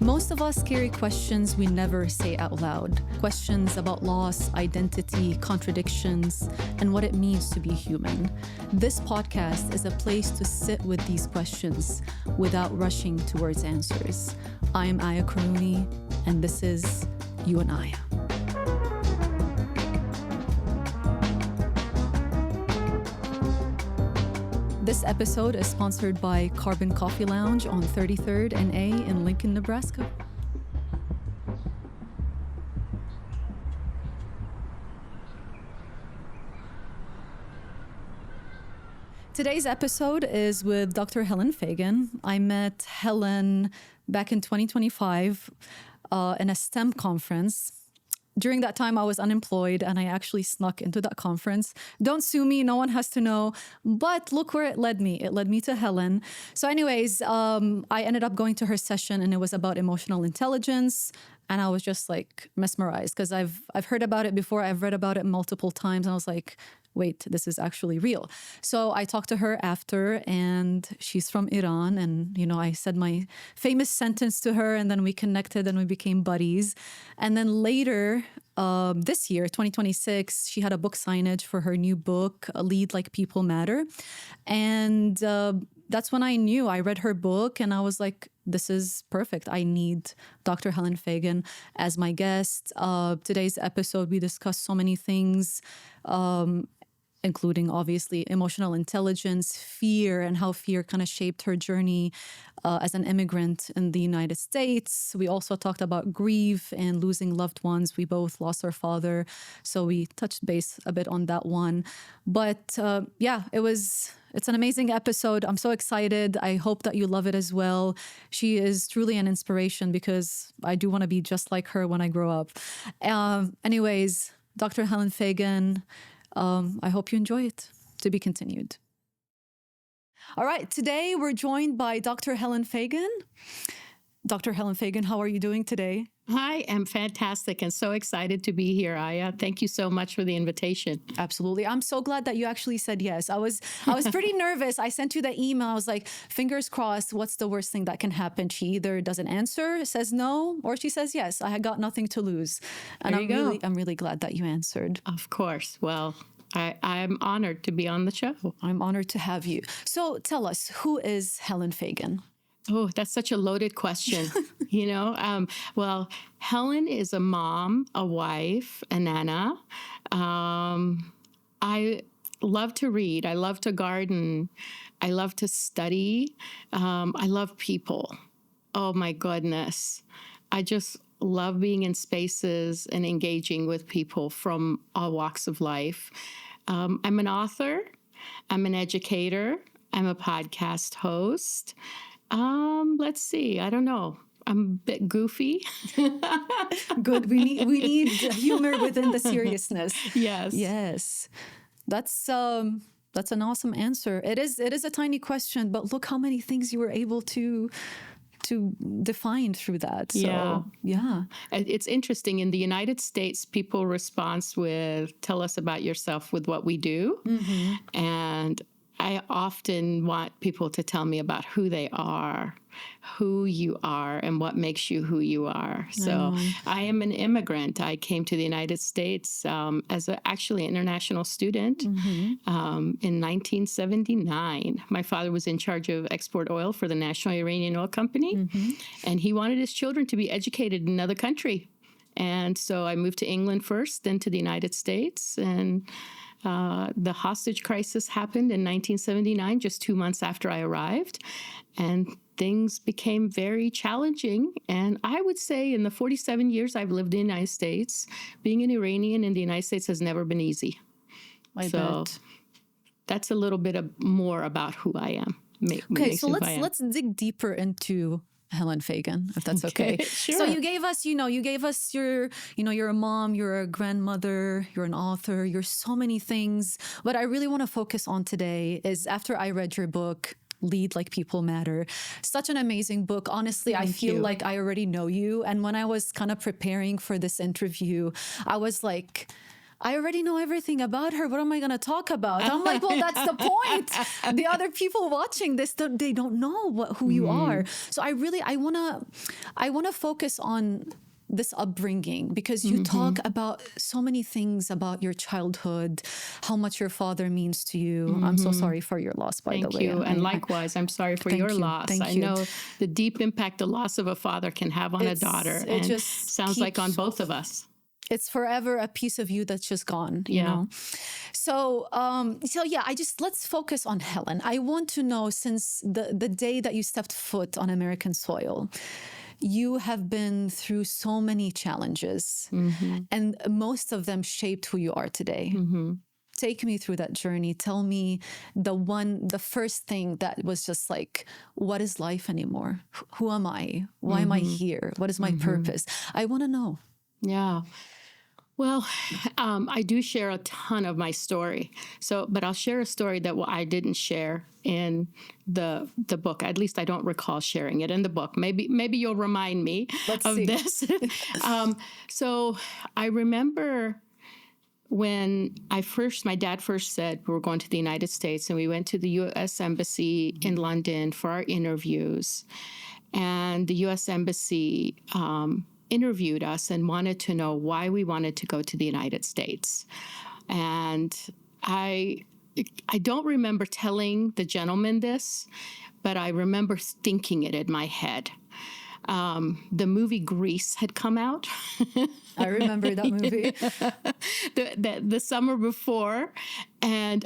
Most of us carry questions we never say out loud. Questions about loss, identity, contradictions, and what it means to be human. This podcast is a place to sit with these questions without rushing towards answers. I am Aya Karuni, and this is You and Aya. This episode is sponsored by Carbon Coffee Lounge on 33rd and A in Lincoln, Nebraska. Today's episode is with Dr. Helen Fagan. I met Helen back in 2025 in a STEM conference. During that time, I was unemployed and I actually snuck into that conference. Don't sue me, no one has to know. But look where it led me. It led me to Helen. So anyways, I ended up going to her session and it was about emotional intelligence. And I was just like mesmerized because I've heard about it before. I've read about it multiple times. And I was like, wait, this is actually real. So I talked to her after, and she's from Iran. And, you know, I said my famous sentence to her, and then we connected and we became buddies. And then later this year, 2026, she had a book signage for her new book, Lead Like People Matter. And that's when I knew. I read her book and I was like, this is perfect. I need Dr. Helen Fagan as my guest. Today's episode, we discussed so many things, including obviously emotional intelligence, fear, and how fear kind of shaped her journey as an immigrant in the United States. We also talked about grief and losing loved ones. We both lost our father, so we touched base a bit on that one. But it's an amazing episode. I'm so excited. I hope that you love it as well. She is truly an inspiration because I do want to be just like her when I grow up. Anyways, Dr. Helen Fagan, I hope you enjoy it. To be continued. All right, today we're joined by Dr. Helen Fagan. Dr. Helen Fagan, how are you doing today? Hi, I'm fantastic and so excited to be here, Aya. Thank you so much for the invitation. Absolutely. I'm so glad that you actually said yes. I was pretty nervous. I sent you the email. I was like, fingers crossed, what's the worst thing that can happen? She either doesn't answer, says no, or she says yes. I had got nothing to lose. And I'm really glad that you answered. Of course. Well, I'm honored to be on the show. I'm honored to have you. So tell us, who is Helen Fagan? Oh, that's such a loaded question. Well, Helen is a mom, a wife, a nana. I love to read. I love to garden. I love to study. I love people. Oh, my goodness. I just love being in spaces and engaging with people from all walks of life. I'm an author. I'm an educator. I'm a podcast host. Let's see. I don't know. I'm a bit goofy. Good. We need humor within the seriousness. Yes. Yes. That's an awesome answer. It is a tiny question, but look how many things you were able to define through that. So, yeah. It's interesting. In the United States, people respond with, tell us about yourself with what we do. Mm-hmm. And I often want people to tell me about who they are, who you are, and what makes you who you are. So I am an immigrant. I came to the United States as actually an international student in 1979. My father was in charge of export oil for the National Iranian Oil Company, and he wanted his children to be educated in another country. And so I moved to England first, then to the United States, and the hostage crisis happened in 1979, just 2 months after I arrived, and things became very challenging. And I would say in the 47 years I've lived in the United States, being an Iranian in the United States has never been easy. I bet. That's a little bit more about who I am. Okay, so let's dig deeper into Helen Fagan, if that's okay. Sure. So you gave us you're a mom, you're a grandmother, you're an author, you're so many things. What I really want to focus on today is after I read your book, Lead Like People Matter. Such an amazing book. Honestly, I feel like I already know you. And when I was kind of preparing for this interview, I was like, I already know everything about her. What am I going to talk about? I'm like, well, that's the point. The other people watching this, they don't know who you are. So I want to focus on this upbringing, because you talk about so many things about your childhood, how much your father means to you. I'm so sorry for your loss, by the way. Thank you. And likewise, I'm sorry for your loss. I know the deep impact the loss of a father can have on a daughter. It just sounds like on both of us. It's forever a piece of you that's just gone, you know? So yeah, let's focus on Helen. I want to know, since the day that you stepped foot on American soil, you have been through so many challenges, and most of them shaped who you are today. Take me through that journey. Tell me the first thing that was just like, what is life anymore? Who am I? Why am I here? What is my purpose? I want to know. Yeah. Well, I do share a ton of my story. But I'll share a story that I didn't share in the book. At least I don't recall sharing it in the book. Maybe you'll remind me of this. So I remember when my dad first said we were going to the United States, and we went to the U.S. Embassy in London for our interviews, and the U.S. Embassy interviewed us and wanted to know why we wanted to go to the United States. And I don't remember telling the gentleman this, but I remember thinking it in my head. The movie Grease had come out. I remember that movie. the summer before. And,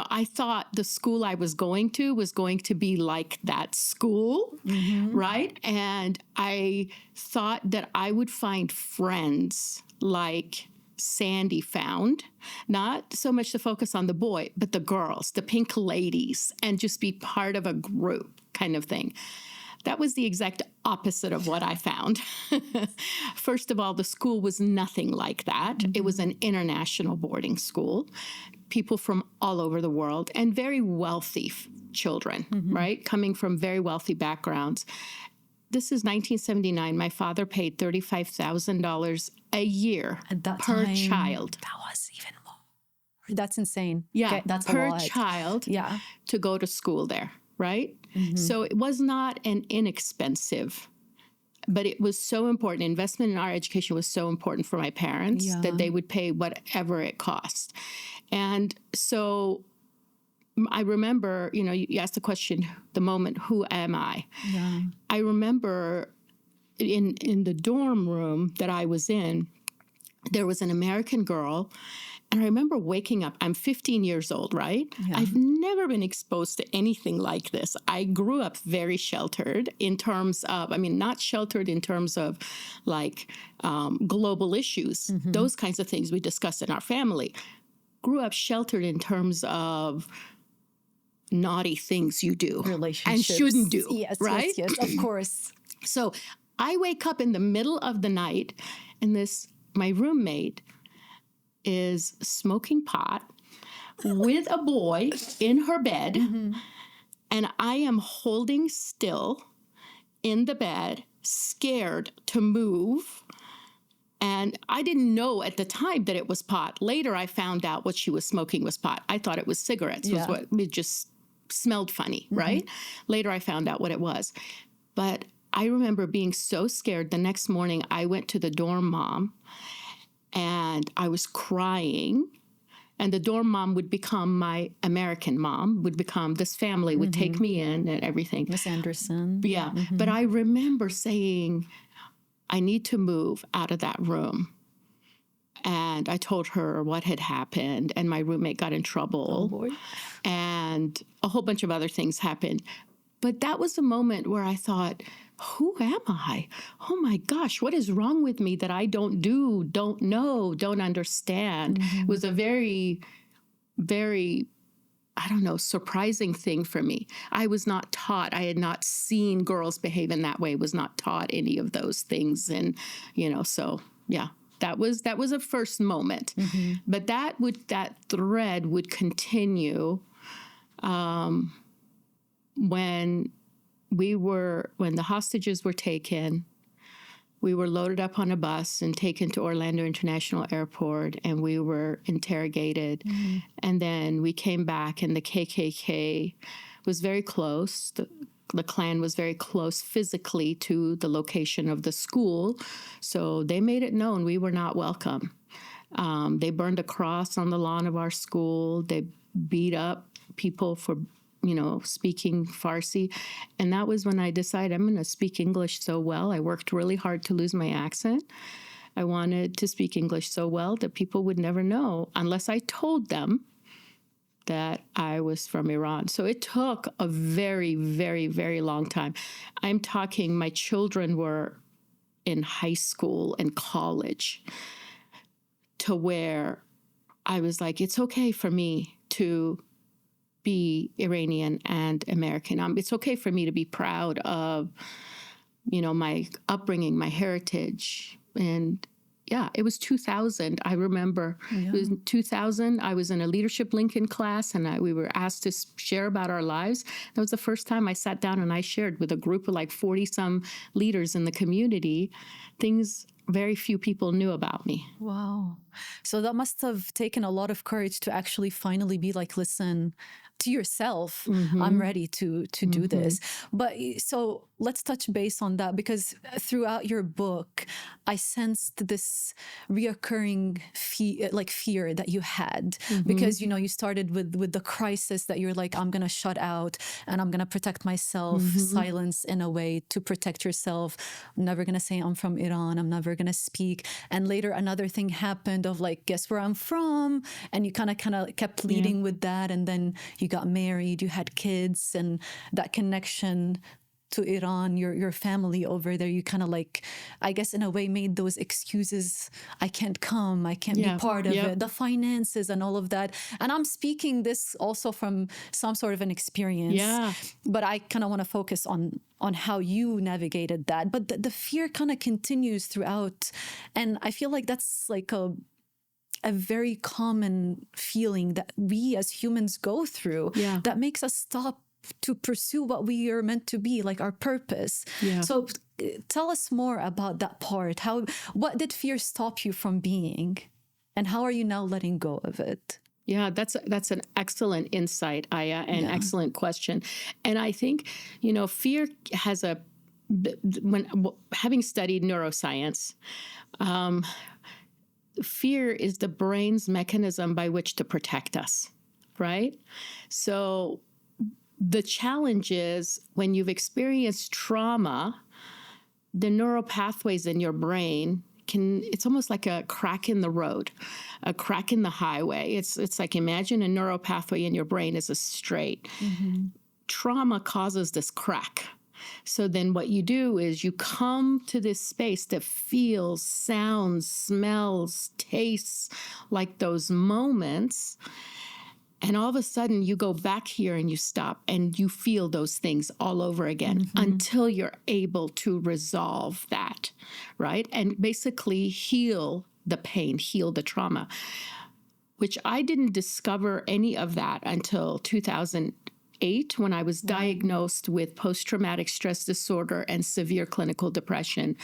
I thought the school I was going to be like that school, right? And I thought that I would find friends like Sandy found, not so much to focus on the boy, but the girls, the pink ladies, and just be part of a group kind of thing. That was the exact opposite of what I found. First of all, the school was nothing like that. It was an international boarding school, people from all over the world, and very wealthy children, right? Coming from very wealthy backgrounds. This is 1979. My father paid $35,000 a year per child. That was even more. That's insane. Yeah, okay, that's per a lot. child to go to school there, right? So it was not an inexpensive, but it was so important. Investment in our education was so important for my parents that they would pay whatever it cost. And so I remember, you asked the question, the moment, who am I? Yeah. I remember in the dorm room that I was in, there was an American girl. And I remember waking up. I'm 15 years old, right? Yeah. I've never been exposed to anything like this. I grew up very sheltered in terms of, not sheltered in terms of like global issues, those kinds of things we discuss in our family. Grew up sheltered in terms of naughty things you do and shouldn't do, right? Yes, of course. So I wake up in the middle of the night, and my roommate is smoking pot with a boy in her bed, and I am holding still in the bed, scared to move. And I didn't know at the time that it was pot. Later, I found out what she was smoking was pot. I thought it was cigarettes. It just smelled funny, right? Later, I found out what it was. But I remember being so scared. The next morning, I went to the dorm mom, and I was crying. And the dorm mom would become my American mom, this family would take me in and everything. Miss Anderson. Yeah. But I remember saying, I need to move out of that room. And I told her what had happened, and my roommate got in trouble. Oh, boy. And a whole bunch of other things happened. But that was the moment where I thought, who am I? Oh my gosh, what is wrong with me that I don't know, don't understand? It was a very, very, surprising thing for me. I was not taught. I had not seen girls behave in that way, was not taught any of those things. And, so yeah, that was a first moment. But that thread would continue when the hostages were taken. we were loaded up on a bus and taken to Orlando International Airport, and we were interrogated. And then we came back, and the KKK was very close. The Klan was very close physically to the location of the school. So they made it known we were not welcome. They burned a cross on the lawn of our school. They beat up people for, speaking Farsi. And that was when I decided I'm going to speak English so well. I worked really hard to lose my accent. I wanted to speak English so well that people would never know unless I told them that I was from Iran. So it took a very, very, very long time. I'm talking my children were in high school and college to where I was like, it's okay for me to be Iranian and American. It's okay for me to be proud of, my upbringing, my heritage. And yeah, it was 2000. I remember it was 2000. I was in a leadership Lincoln class, and we were asked to share about our lives. That was the first time I sat down and I shared with a group of like 40-some leaders in the community things very few people knew about me. Wow. So that must have taken a lot of courage to actually finally be like, listen to yourself. I'm ready to do this. But so let's touch base on that, because throughout your book, I sensed this reoccurring fear that you had, because, you started with the crisis that you're like, I'm going to shut out and I'm going to protect myself, silence in a way to protect yourself. I'm never going to say I'm from Iran. I'm never going to speak. And later another thing happened of like, guess where I'm from? And you kind of kept leading with that. And then you got married, you had kids, and that connection to Iran, your family over there, you kind of like, I guess in a way made those excuses. I can't come, I can't be part of it, the finances and all of that. And I'm speaking this also from some sort of an experience. But I kind of want to focus on how you navigated that. But the fear kind of continues throughout. And I feel like that's like a very common feeling that we as humans go through that makes us stop to pursue what we are meant to be, like our purpose. So tell us more about that part. What did fear stop you from being, and how are you now letting go of it? Yeah, that's an excellent insight, Aya, and excellent question. And I think, fear has when having studied neuroscience, fear is the brain's mechanism by which to protect us, right? So the challenge is when you've experienced trauma, the neural pathways in your brain it's almost like a crack in the road, a crack in the highway. It's like, imagine a neural pathway in your brain is a straight. Trauma causes this crack. So then what you do is you come to this space that feels, sounds, smells, tastes like those moments. And all of a sudden you go back here and you stop and you feel those things all over again until you're able to resolve that, right? And basically heal the pain, heal the trauma, which I didn't discover any of that until 2008 when I was diagnosed with post-traumatic stress disorder and severe clinical depression.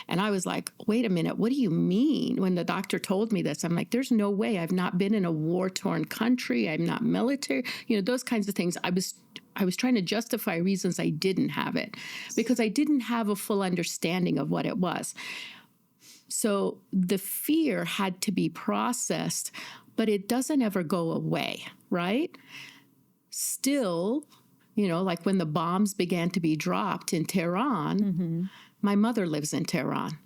And I was like, wait a minute, what do you mean? When the doctor told me this, I'm like, there's no way. I've not been in a war-torn country. I'm not military, those kinds of things. I was trying to justify reasons I didn't have it because I didn't have a full understanding of what it was. So the fear had to be processed, but it doesn't ever go away, right? Still, like when the bombs began to be dropped in Tehran, my mother lives in Tehran.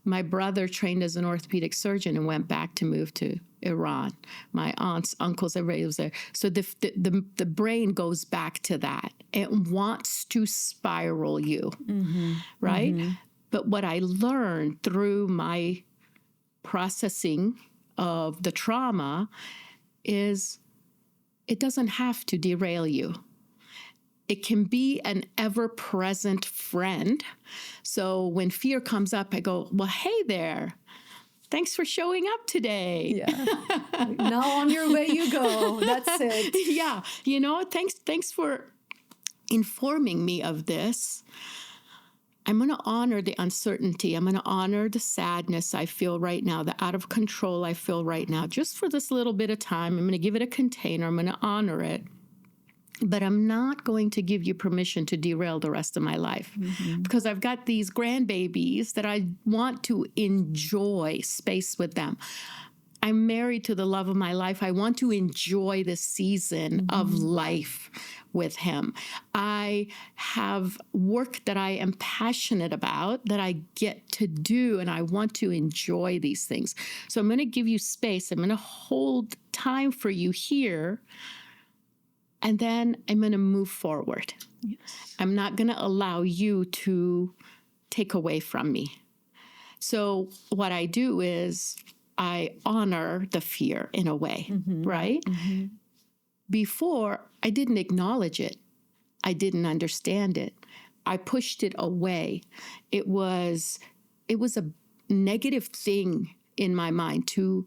My brother trained as an orthopedic surgeon and went back to move to Iran. My aunts, uncles, everybody was there. So the brain goes back to that. It wants to spiral you, right? But what I learned through my processing of the trauma is it doesn't have to derail you. It can be an ever-present friend. So when fear comes up, I go, well, hey there. Thanks for showing up today. Now on your way you go. That's it. Thanks for informing me of this. I'm going to honor the uncertainty. I'm going to honor the sadness I feel right now, the out of control I feel right now, just for this little bit of time. I'm going to give it a container. I'm going to honor it. But I'm not going to give you permission to derail the rest of my life, because I've got these grandbabies that I want to enjoy space with them. I'm married to the love of my life. I want to enjoy the season of life with him. I have work that I am passionate about that I get to do, and I want to enjoy these things. So I'm going to give you space. I'm going to hold time for you here, and then I'm going to move forward. Yes. I'm not going to allow you to take away from me. So what I do is I honor the fear in a way, right? Before, I didn't acknowledge it. I didn't understand it. I pushed it away. It was a negative thing in my mind to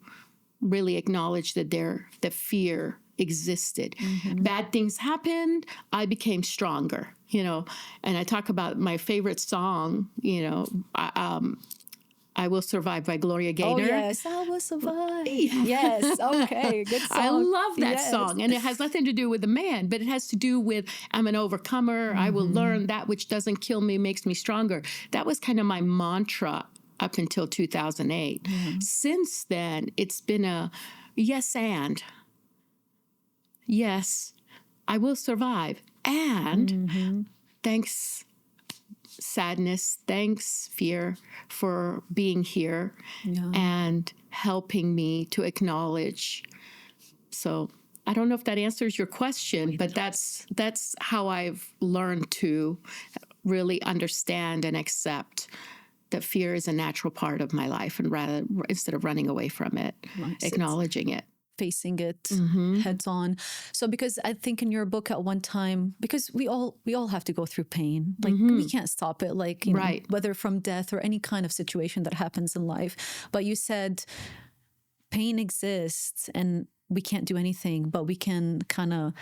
really acknowledge that the fear existed. Bad things happened. I became stronger, and I talk about my favorite song, I Will Survive by Gloria Gaynor. Oh, yes, I will survive. Yes, okay, good song. I love that song. And it has nothing to do with the man, but it has to do with I'm an overcomer. I will learn that which doesn't kill me makes me stronger. That was kind of my mantra up until 2008. Since then, it's been a yes and. Yes, I will survive. And thanks, sadness, thanks, fear, for being here and helping me to acknowledge. So I don't know if that answers your question, but that's how I've learned to really understand and accept that fear is a natural part of my life, and instead of running away from it, acknowledging it. Facing it heads on. So because I think in your book at one time, because we all have to go through pain, like we can't stop it, like you know, whether from death or any kind of situation that happens in life. But you said pain exists and we can't do anything, but we can kind of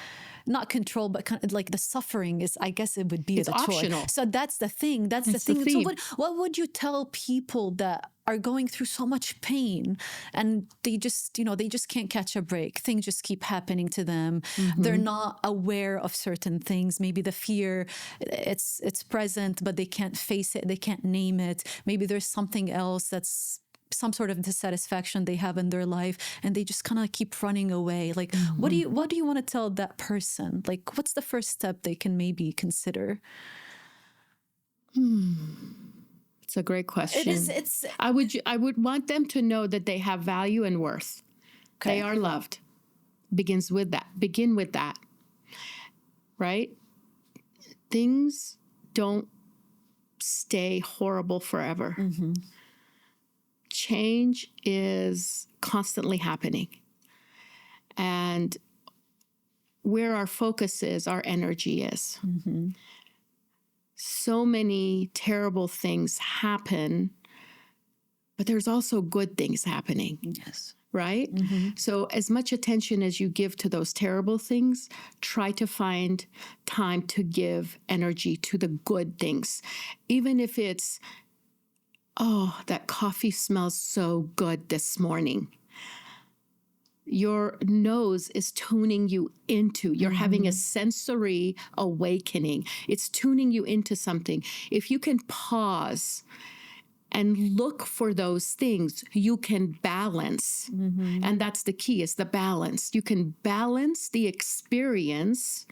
not control, but kind of like the suffering is, I guess it would be the optional. choice. So that's the thing. That's the thing. So what would you tell people that are going through so much pain and they just can't catch a break? Things just keep happening to them. They're not aware of certain things. Maybe the fear, it's present, but they can't face it. They can't name it. Maybe there's something else that's some sort of dissatisfaction they have in their life, and they just kind of keep running away. Like, what do you want to tell that person? Like, what's the first step they can maybe consider? It's a great question. It is. I would want them to know that they have value and worth. Okay. They are loved. Begin with that. Right? Things don't stay horrible forever. Change is constantly happening. And where our focus is, our energy is. So many terrible things happen, but there's also good things happening. Yes. Right? So as much attention as you give to those terrible things, try to find time to give energy to the good things. Even if it's, oh, that coffee smells so good this morning. Your nose is tuning you into, you're having a sensory awakening. It's tuning you into something. If you can pause and look for those things, you can balance. And that's the key, is the balance. You can balance the experience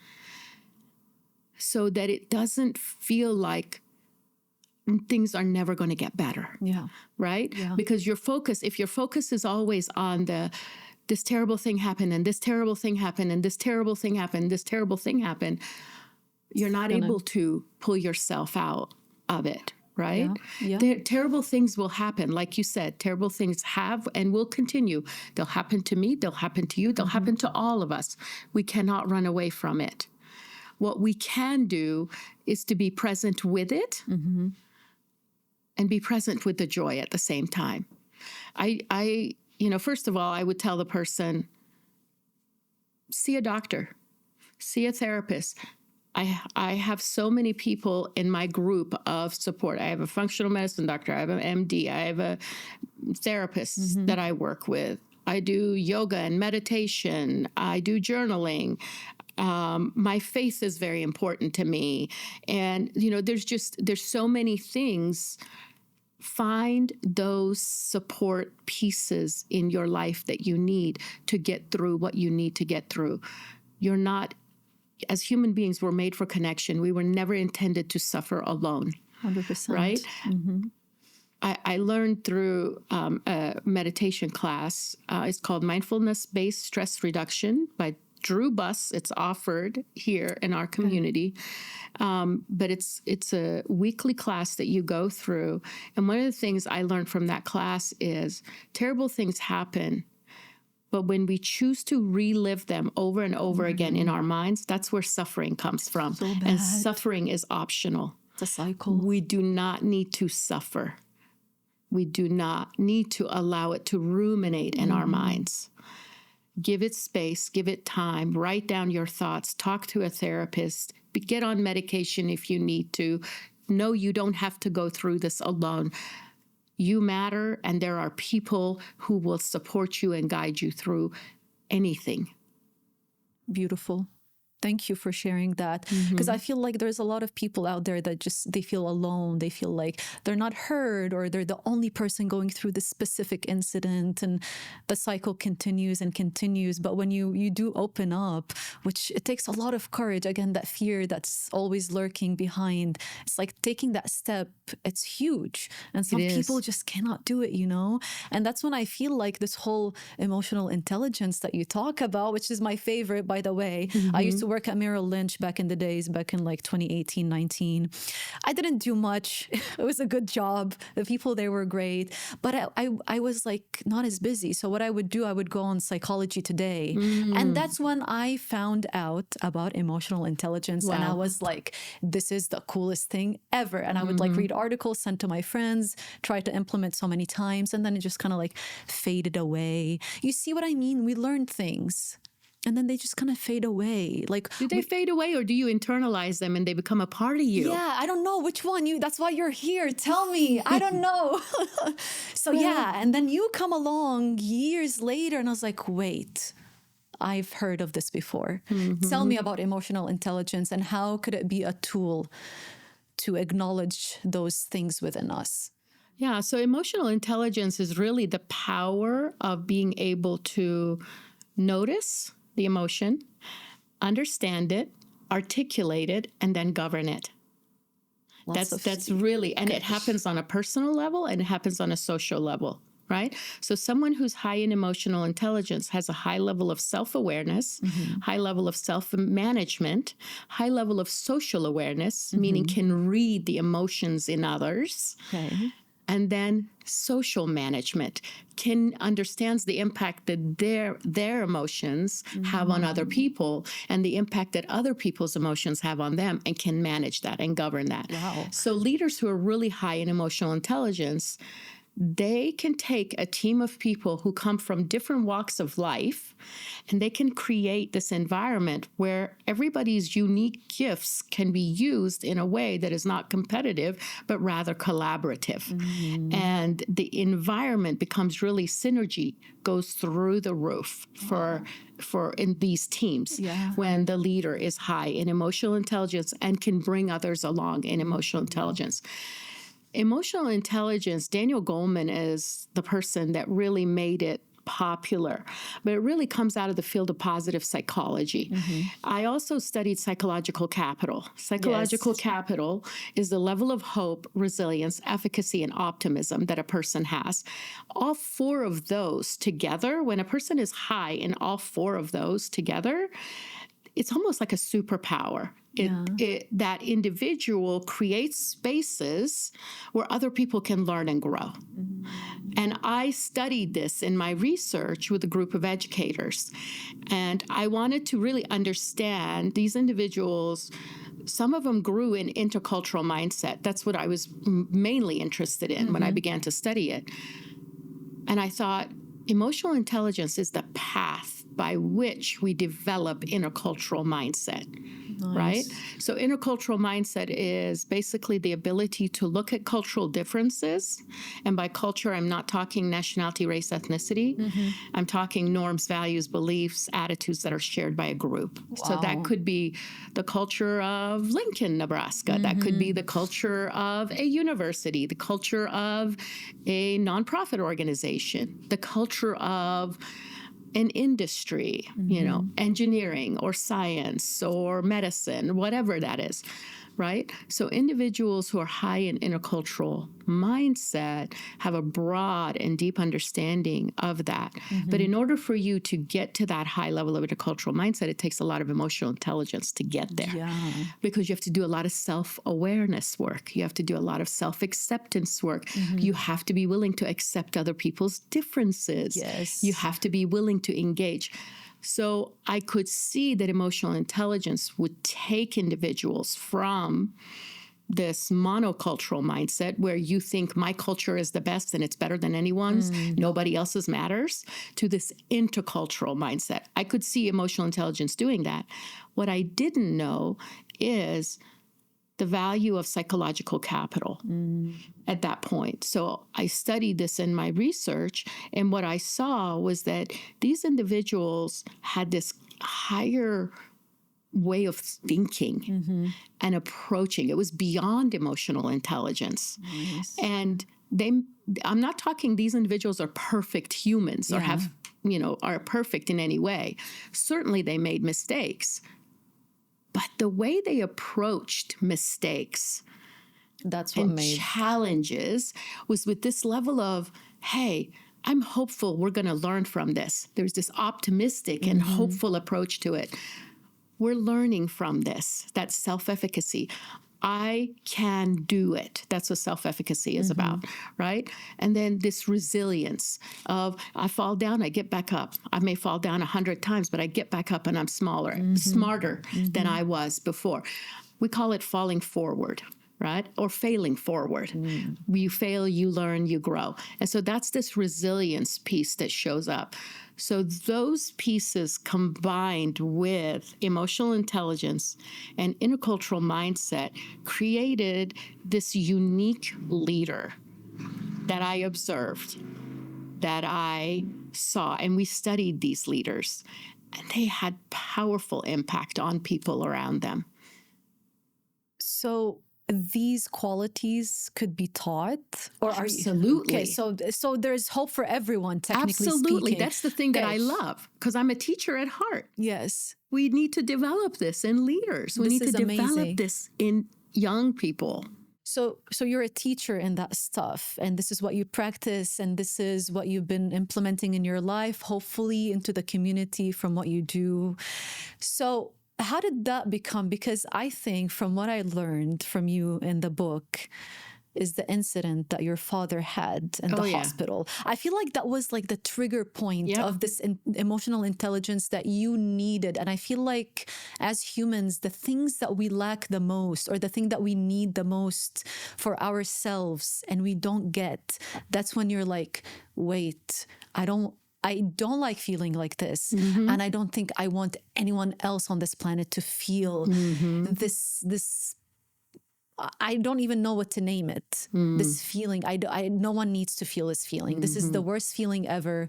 so that it doesn't feel like things are never going to get better. Yeah. Right? Yeah. Because if your focus is always on this terrible thing happened, and this terrible thing happened, and this terrible thing happened, this terrible thing happened, you're not able to pull yourself out of it. Right? Yeah. Terrible things will happen. Like you said, terrible things have and will continue. They'll happen to me. They'll happen to you. They'll happen to all of us. We cannot run away from it. What we can do is to be present with it and be present with the joy at the same time. I first of all, I would tell the person, see a doctor, see a therapist. I have so many people in my group of support. I have a functional medicine doctor. I have an MD. I have a therapist that I work with. I do yoga and meditation. I do journaling. My faith is very important to me. And, there's so many things. Find those support pieces in your life that you need to get through what you need to get through. You're not, as human beings, we're made for connection. We were never intended to suffer alone. 100%. Right? I learned through a meditation class. It's called Mindfulness-Based Stress Reduction by Drew Buss. It's offered here in our community. But it's a weekly class that you go through. And one of the things I learned from that class is terrible things happen. But when we choose to relive them over and over again in our minds, that's where suffering comes from. So bad. And suffering is optional. It's a cycle. We do not need to suffer. We do not need to allow it to ruminate in our minds. Give it space, give it time, write down your thoughts, talk to a therapist, get on medication if you need to. No, you don't have to go through this alone. You matter, and there are people who will support you and guide you through anything. Beautiful. Thank you for sharing that. Because I feel like there's a lot of people out there that they feel alone. They feel like they're not heard, or they're the only person going through this specific incident, and the cycle continues and continues. But when you do open up, which it takes a lot of courage, again, that fear that's always lurking behind, it's like taking that step, it's huge. And some people just cannot do it, And that's when I feel like this whole emotional intelligence that you talk about, which is my favorite, by the way. I used to work at Merrill Lynch back in the days, back in like 2018, 19. I didn't do much. It was a good job. The people there were great, but I was like not as busy. So what I would do, I would go on Psychology Today. And that's when I found out about emotional intelligence. Wow. And I was like, this is the coolest thing ever. And I would like read articles, send to my friends, try to implement so many times. And then it just kind of like faded away. You see what I mean? We learned things, and then they just kind of fade away. Like, do they fade away, or do you internalize them and they become a part of you? Yeah, I don't know which one. That's why you're here. Tell me. I don't know. So yeah, and then you come along years later, and I was like, wait, I've heard of this before. Tell me about emotional intelligence, and how could it be a tool to acknowledge those things within us? Yeah, so emotional intelligence is really the power of being able to notice the emotion, understand it, articulate it, and then govern it. That's really, and it happens on a personal level, and it happens on a social level, right? So someone who's high in emotional intelligence has a high level of self-awareness, high level of self-management, high level of social awareness, meaning can read the emotions in others. Okay. And then social management, understands the impact that their emotions have on other people, and the impact that other people's emotions have on them, and can manage that and govern that. Wow. So leaders who are really high in emotional intelligence, they can take a team of people who come from different walks of life, and they can create this environment where everybody's unique gifts can be used in a way that is not competitive, but rather collaborative. And the environment becomes really synergy, goes through the roof for in these teams when the leader is high in emotional intelligence and can bring others along in emotional intelligence. Emotional intelligence, Daniel Goleman is the person that really made it popular, but it really comes out of the field of positive psychology. I also studied psychological capital. Psychological capital is the level of hope, resilience, efficacy, and optimism that a person has. All four of those together, when a person is high in all four of those together, it's almost like a superpower. That individual creates spaces where other people can learn and grow. And I studied this in my research with a group of educators. And I wanted to really understand these individuals. Some of them grew in intercultural mindset. That's what I was mainly interested in when I began to study it. And I thought, emotional intelligence is the path by which we develop intercultural mindset. right? So intercultural mindset is basically the ability to look at cultural differences. And by culture, I'm not talking nationality, race, ethnicity. I'm talking norms, values, beliefs, attitudes that are shared by a group. So that could be the culture of Lincoln, Nebraska. That could be the culture of a university, the culture of a nonprofit organization, the culture of an industry, engineering or science or medicine, whatever that is, right? So individuals who are high in intercultural mindset have a broad and deep understanding of that. But in order for you to get to that high level of intercultural mindset, it takes a lot of emotional intelligence to get there. Because you have to do a lot of self-awareness work. You have to do a lot of self-acceptance work. You have to be willing to accept other people's differences. You have to be willing to engage. So I could see that emotional intelligence would take individuals from this monocultural mindset where you think my culture is the best and it's better than anyone's, nobody else's matters, to this intercultural mindset. I could see emotional intelligence doing that. What I didn't know is the value of psychological capital at that point. So I studied this in my research, and what I saw was that these individuals had this higher way of thinking and approaching. It was beyond emotional intelligence. And I'm not talking these individuals are perfect humans or have, are perfect in any way. Certainly they made mistakes. But the way they approached mistakes and challenges was with this level of, hey, I'm hopeful we're going to learn from this. There's this optimistic and hopeful approach to it. We're learning from this. That's self-efficacy. I can do it. That's what self-efficacy is about, right? And then this resilience of I fall down, I get back up. I may fall down 100 times, but I get back up and I'm smarter than I was before. We call it falling forward, right? Or failing forward. You fail, you learn, you grow. And so that's this resilience piece that shows up. So those pieces combined with emotional intelligence and intercultural mindset created this unique leader that I observed, that I saw. And we studied these leaders, and they had powerful impact on people around them. So these qualities could be taught, or absolutely. Okay, so there's hope for everyone, technically absolutely speaking. That's the thing that I love, because I'm a teacher at heart. Yes, we need to develop this in leaders. We need to develop this in young people. So you're a teacher in that stuff, and this is what you practice, and this is what you've been implementing in your life, hopefully into the community from what you do. So how did that become? Because I think from what I learned from you in the book is the incident that your father had in the hospital. I feel like that was like the trigger point of this emotional intelligence that you needed. And I feel like as humans, the things that we lack the most, or the thing that we need the most for ourselves and we don't get, that's when you're like, wait, I don't like feeling like this. And I don't think I want anyone else on this planet to feel this, I don't even know what to name it. This feeling, no one needs to feel this feeling. This is the worst feeling ever.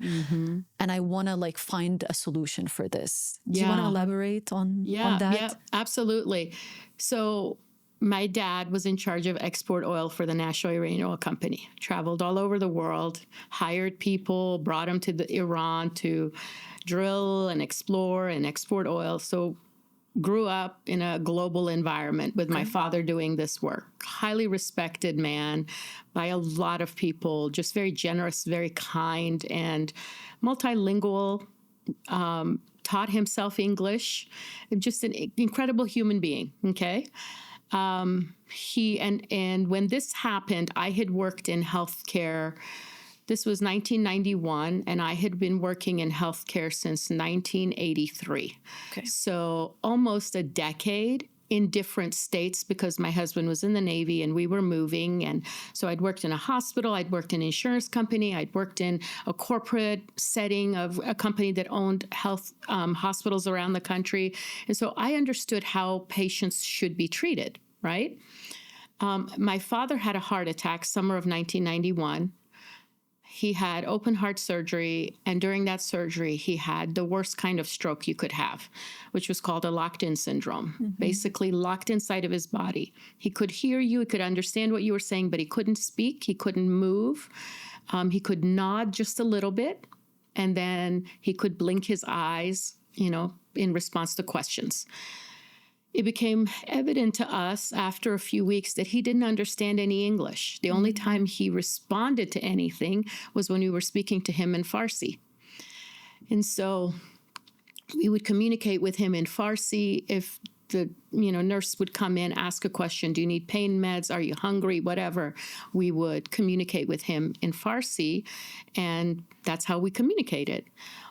And I want to like find a solution for this. Do you want to elaborate on that? Yeah, absolutely. So my dad was in charge of export oil for the National Iranian Oil Company, traveled all over the world, hired people, brought them to Iran to drill and explore and export oil. So grew up in a global environment with my father doing this work. Highly respected man by a lot of people, just very generous, very kind, and multilingual, taught himself English, just an incredible human being, okay? He and when this happened, I had worked in healthcare. This was 1991, and I had been working in healthcare since 1983. Okay. So almost a decade in different states because my husband was in the Navy and we were moving. And so I'd worked in a hospital, I'd worked in an insurance company, I'd worked in a corporate setting of a company that owned health hospitals around the country. And so I understood how patients should be treated, right? My father had a heart attack summer of 1991. He had open heart surgery, and during that surgery, he had the worst kind of stroke you could have, which was called a locked-in syndrome, basically locked inside of his body. He could hear you, he could understand what you were saying, but he couldn't speak, he couldn't move. He could nod just a little bit, and then he could blink his eyes, in response to questions. It became evident to us after a few weeks that he didn't understand any English. The only time he responded to anything was when we were speaking to him in Farsi. And so we would communicate with him in Farsi. If the nurse would come in, ask a question, do you need pain meds? Are you hungry? Whatever. We would communicate with him in Farsi, and that's how we communicated.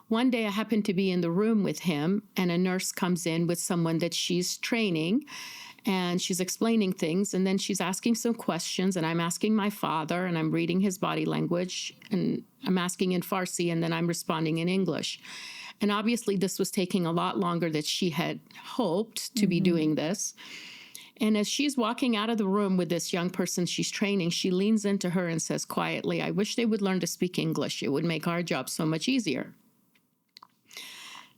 One day I happened to be in the room with him, and a nurse comes in with someone that she's training, and she's explaining things, and then she's asking some questions, and I'm asking my father, and I'm reading his body language, and I'm asking in Farsi, and then I'm responding in English. And obviously this was taking a lot longer than she had hoped to be doing this. And as she's walking out of the room with this young person she's training, she leans into her and says quietly, I wish they would learn to speak English. It would make our job so much easier.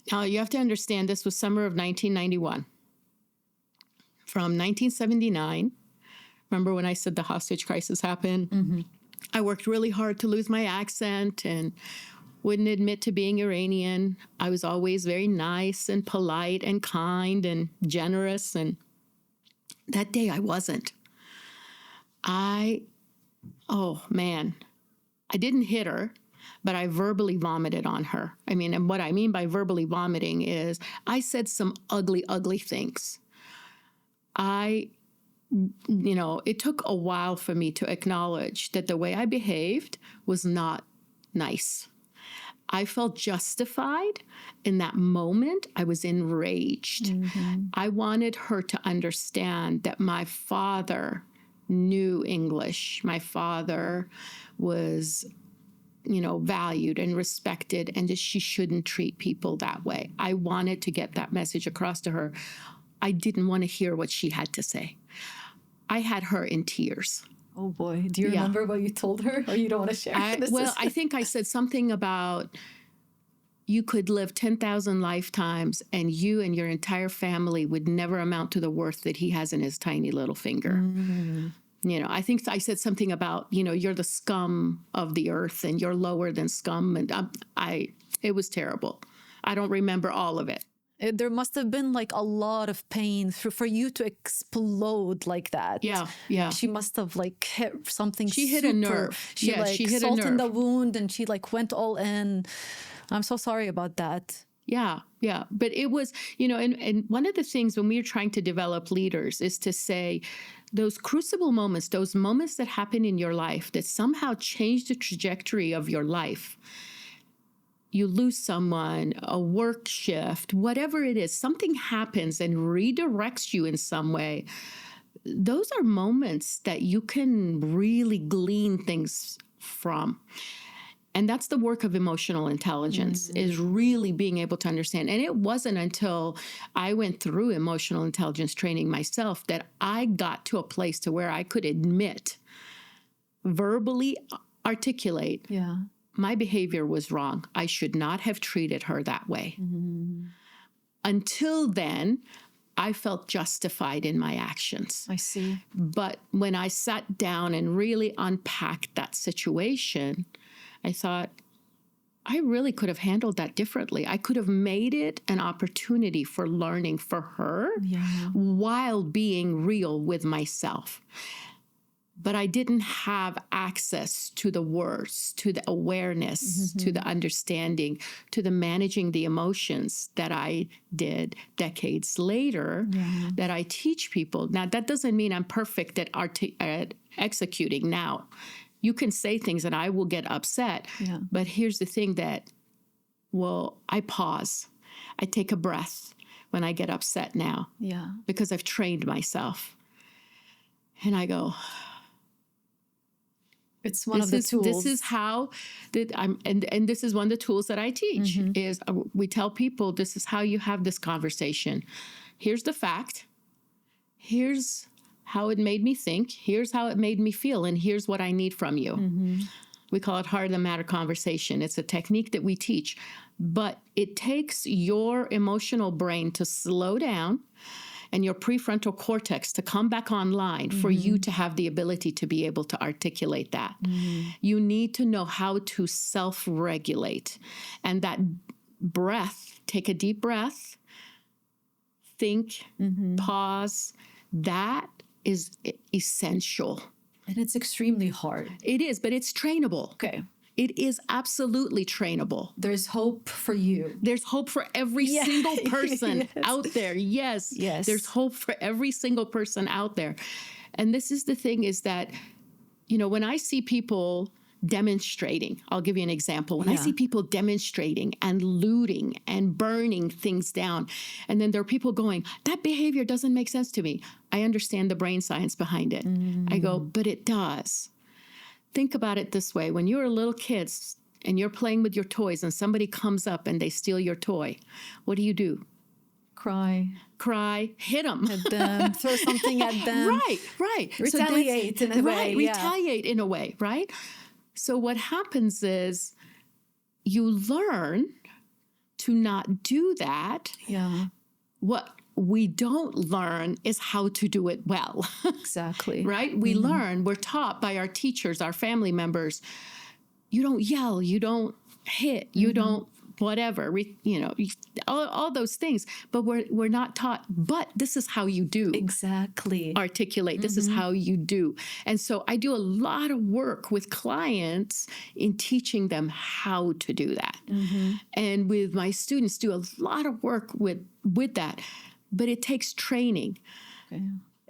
Now, you have to understand this was summer of 1991. From 1979, remember when I said the hostage crisis happened? I worked really hard to lose my accent and wouldn't admit to being Iranian. I was always very nice and polite and kind and generous. And that day I wasn't. Oh man, I didn't hit her, but I verbally vomited on her. I mean, and what I mean by verbally vomiting is I said some ugly, ugly things. It took a while for me to acknowledge that the way I behaved was not nice. I felt justified in that moment. I was enraged. I wanted her to understand that my father knew English. My father was, valued and respected, and that she shouldn't treat people that way. I wanted to get that message across to her. I didn't want to hear what she had to say. I had her in tears. Oh boy. Do you remember what you told her, or you don't want to share? I think I said something about you could live 10,000 lifetimes and you and your entire family would never amount to the worth that he has in his tiny little finger. I think I said something about, you're the scum of the earth and you're lower than scum. And it was terrible. I don't remember all of it. There must have been like a lot of pain for you to explode like that. Yeah. She must have like hit something. She hit a nerve. She hit salt in the wound, and she like went all in. I'm so sorry about that. Yeah. But it was, and one of the things when we are trying to develop leaders is to say those crucible moments, those moments that happen in your life that somehow change the trajectory of your life. You lose someone, a work shift, whatever it is, something happens and redirects you in some way. Those are moments that you can really glean things from. And that's the work of emotional intelligence, is really being able to understand. And it wasn't until I went through emotional intelligence training myself that I got to a place to where I could admit, verbally articulate, my behavior was wrong. I should not have treated her that way. Until then, I felt justified in my actions. I see. But when I sat down and really unpacked that situation, I thought, I really could have handled that differently. I could have made it an opportunity for learning for her while being real with myself. But I didn't have access to the words, to the awareness, to the understanding, to the managing the emotions that I did decades later that I teach people. Now, that doesn't mean I'm perfect at executing now. You can say things and I will get upset. But here's the thing I pause. I take a breath. when I get upset now. Yeah. Because I've trained myself. And I go, it's one of the tools. This is how that and this is one of the tools that I teach is we tell people this is how you have this conversation. Here's the fact. Here's how it made me think. Here's how it made me feel. And here's what I need from you. We call it heart of the matter conversation. It's a technique that we teach, but it takes your emotional brain to slow down and your prefrontal cortex to come back online for you to have the ability to be able to articulate that. You need to know how to self-regulate. And that breath, take a deep breath, think, pause, that is essential. And it's extremely hard. It is, but it's trainable. Okay. It is absolutely trainable. There's hope for you. There's hope for every single person out there. Yes. Yes. There's hope for every single person out there. And this is the thing is that, you know, when I see people demonstrating, I'll give you an example. When I see people demonstrating and looting and burning things down, and then there are people going, that behavior doesn't make sense to me. I understand the brain science behind it. I go, but it does. Think about it this way. When you're a little kid and you're playing with your toys and somebody comes up and they steal your toy, what do? Cry, hit them. at them, throw something at them. Right. Retaliate in a way. Retaliate in a way, right? So what happens is you learn to not do that. Yeah. What we don't learn is how to do it well. Exactly. Right? We learn, we're taught by our teachers, our family members, you don't yell, you don't hit, you don't whatever, all those things. But we're not taught, but this is how you do. Exactly. Articulate. This is how you do. And so I do a lot of work with clients in teaching them how to do that. And with my students, do a lot of work with that. But it takes training. Okay.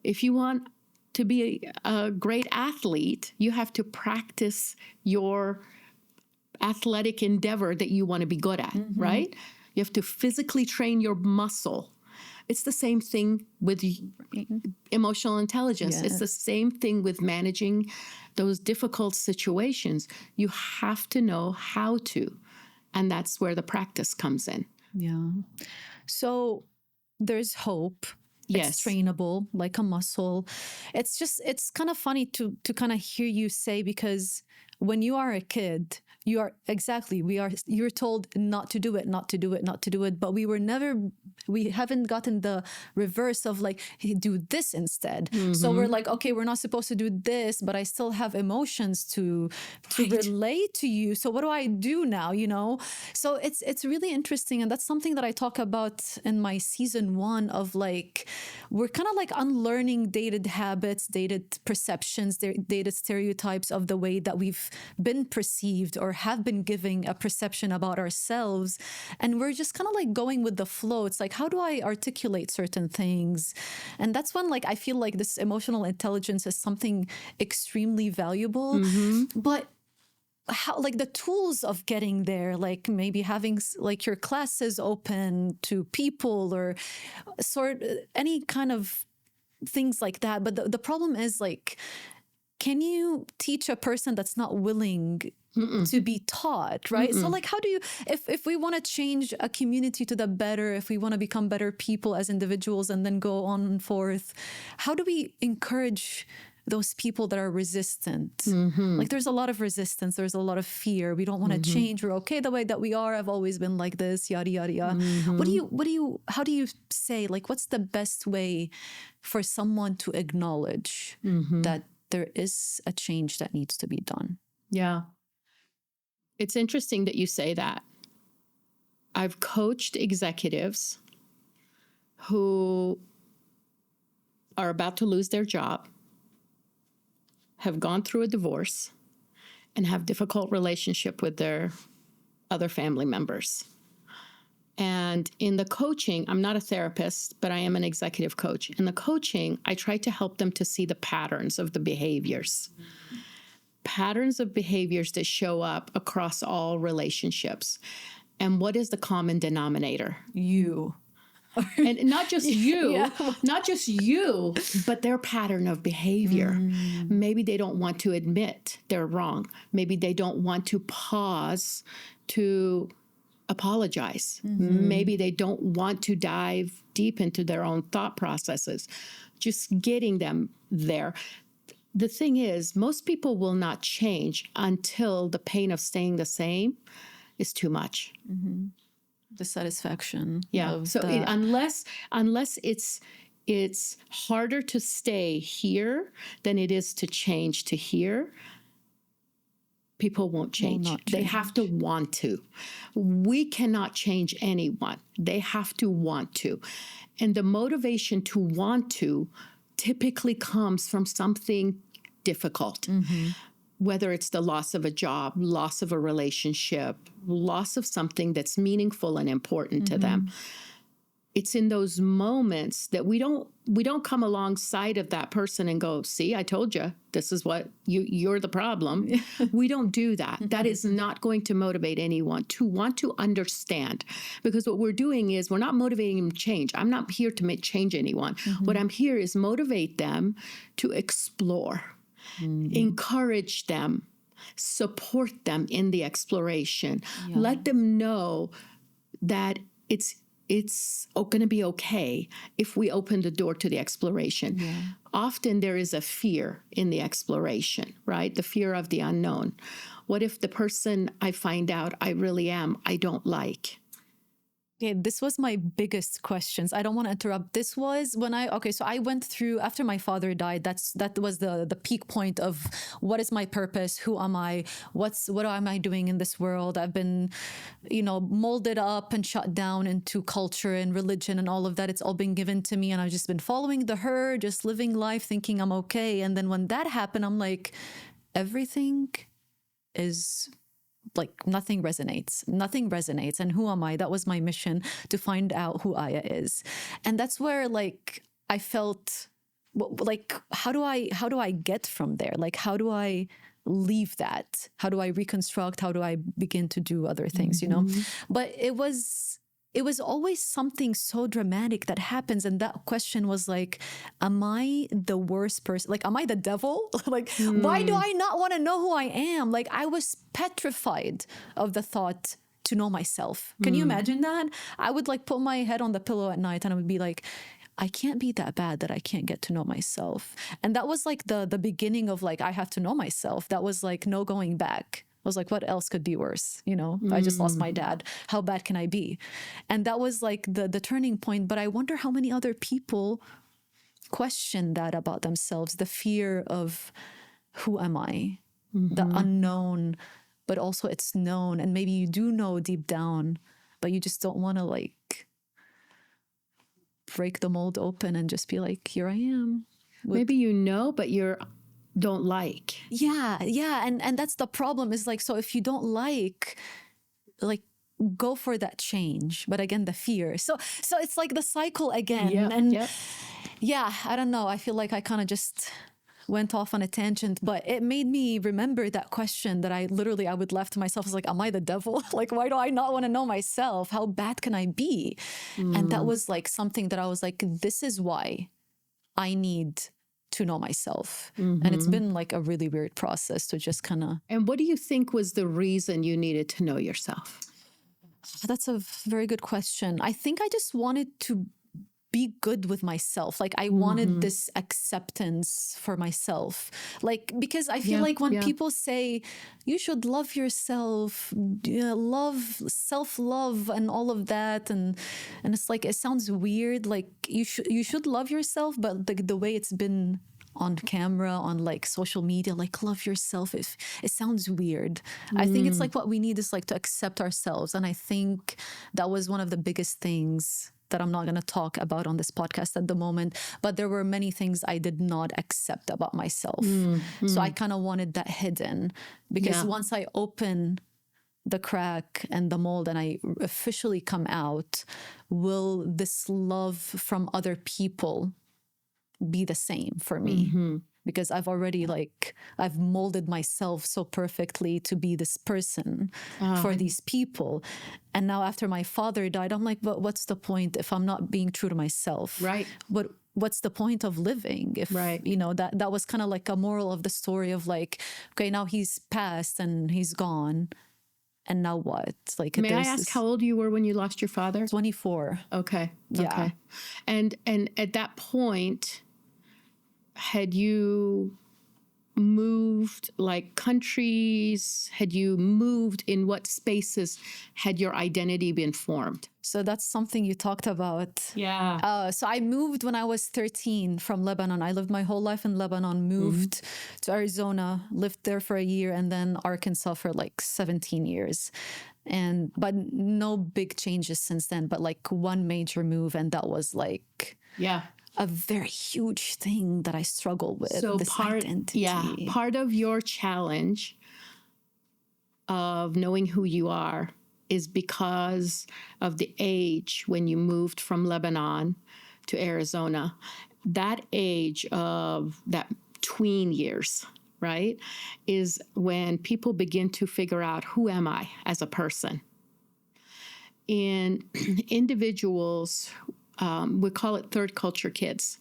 If you want to be a great athlete, you have to practice your athletic endeavor that you want to be good at, right? You have to physically train your muscle. It's the same thing with emotional intelligence. Yes. It's the same thing with managing those difficult situations. You have to know how to, and that's where the practice comes in. Yeah. So there's hope. Yes. It's trainable like a muscle. It's kind of funny to kind of hear you say, because when you are a kid, you're told not to do it, but we haven't gotten the reverse of like, hey, do this instead. So we're like, okay, we're not supposed to do this, but I still have emotions to relate to you. So what do I do now? You know? So it's really interesting. And that's something that I talk about in my season 1 of like, we're kind of like unlearning dated habits, dated perceptions, dated stereotypes of the way that we've been perceived or have been giving a perception about ourselves. And we're just kind of like going with the flow. It's like, how do I articulate certain things? And that's when like I feel like this emotional intelligence is something extremely valuable. But how, like the tools of getting there, like maybe having like your classes open to people or any kind of things like that. But the problem is like, can you teach a person that's not willing to be taught, right? So like, how do you, if we want to change a community to the better, if we want to become better people as individuals and then go on and forth, how do we encourage those people that are resistant? Like there's a lot of resistance. There's a lot of fear. We don't want to change. We're okay the way that we are. I've always been like this, yada, yada, yada. How do you say, like, what's the best way for someone to acknowledge that there is a change that needs to be done? Yeah. It's interesting that you say that. I've coached executives who are about to lose their job, have gone through a divorce, and have difficult relationship with their other family members. And in the coaching, I'm not a therapist, but I am an executive coach. In the coaching, I try to help them to see the patterns of the behaviors. Patterns of behaviors that show up across all relationships. And what is the common denominator? You. And not just you, Yeah. not just you, but their pattern of behavior. Maybe they don't want to admit they're wrong. Maybe they don't want to pause to apologize. Maybe they don't want to dive deep into their own thought processes. Just getting them there. The thing is, most people will not change until the pain of staying the same is too much. The satisfaction. Yeah. Of So that. unless it's harder to stay here than it is to change to here, people won't change. not They have to want to. We cannot change anyone. They have to want to. And the motivation to want to typically comes from something difficult. Whether it's the loss of a job, loss of a relationship, loss of something that's meaningful and important to them. It's in those moments that we don't come alongside of that person and go, see, I told you, this is what you're the problem. We don't do that. That is not going to motivate anyone to want to understand, because what we're doing is we're not motivating them to change. I'm not here to change anyone. What I'm here is motivate them to explore, encourage them, support them in the exploration, let them know that it's going to be okay if we open the door to the exploration. Often there is a fear in the exploration, right? The fear of the unknown. What if the person I find out I really am, I don't like? Yeah, this was my biggest questions. I don't want to interrupt. This was when so I went through, after my father died, that was the peak point of what is my purpose? Who am I? What am I doing in this world? I've been, molded up and shut down into culture and religion and all of that. It's all been given to me. And I've just been following the herd, just living life, thinking I'm okay. And then when that happened, I'm like, everything is like nothing resonates. And who am I? That was my mission, to find out who Aya is. And that's where like I felt like, how do I get from there? Like, how do I leave that? How do I reconstruct? How do I begin to do other things, But it was always something so dramatic that happens. And that question was like, am I the worst person? Like, am I the devil? Like, why do I not want to know who I am? Like, I was petrified of the thought to know myself. Can you imagine that? I would like put my head on the pillow at night and I would be like, I can't be that bad that I can't get to know myself. And that was like the beginning of like, I have to know myself. That was like no going back. I was like, what else could be worse? I just lost my dad. How bad can I be? And that was like the turning point. But I wonder how many other people question that about themselves, the fear of who am I? The unknown, but also it's known. And maybe you do know deep down, but you just don't want to like break the mold open and just be like, here I am. Maybe but you're don't like. Yeah. And that's the problem, is like, so if you don't like go for that change. But again, the fear. So it's like the cycle again. Yeah, I don't know. I feel like I kind of just went off on a tangent, but it made me remember that question that I would laugh to myself. I was like, am I the devil? Like, why do I not want to know myself? How bad can I be? And that was like something that I was like, this is why I need to know myself. And it's been like a really weird process to just kind of... And what do you think was the reason you needed to know yourself? That's a very good question. I think I just wanted to be good with myself. Like I wanted this acceptance for myself. Like, because I feel like when people say you should love yourself, self-love and all of that. And it's like, it sounds weird. Like you should love yourself, but the way it's been on camera, on like social media, like love yourself, it sounds weird. I think it's like what we need is like to accept ourselves. And I think that was one of the biggest things that I'm not going to talk about on this podcast at the moment, but there were many things I did not accept about myself. So I kind of wanted that hidden, because once I open the crack and the mold and I officially come out, will this love from other people be the same for me? because I've already I've molded myself so perfectly to be this person for these people. And now after my father died, I'm like, but what's the point if I'm not being true to myself? Right. What's the point of living if Right. that was kind of like a moral of the story of like, okay, now he's passed and he's gone, and now what? Like, may I ask how old you were when you lost your father? 24. Okay. Yeah. Okay. And at that point, had you moved like countries? Had you moved in what spaces had your identity been formed? So that's something you talked about. Yeah. So I moved when I was 13 from Lebanon. I lived my whole life in Lebanon, moved to Arizona, lived there for a year, and then Arkansas for like 17 years. But no big changes since then, but like one major move. And that was like a very huge thing that I struggle with. So this identity. Part of your challenge of knowing who you are is because of the age when you moved from Lebanon to Arizona. That age of that tween years, right, is when people begin to figure out, who am I as a person? In individuals, we call it third culture kids.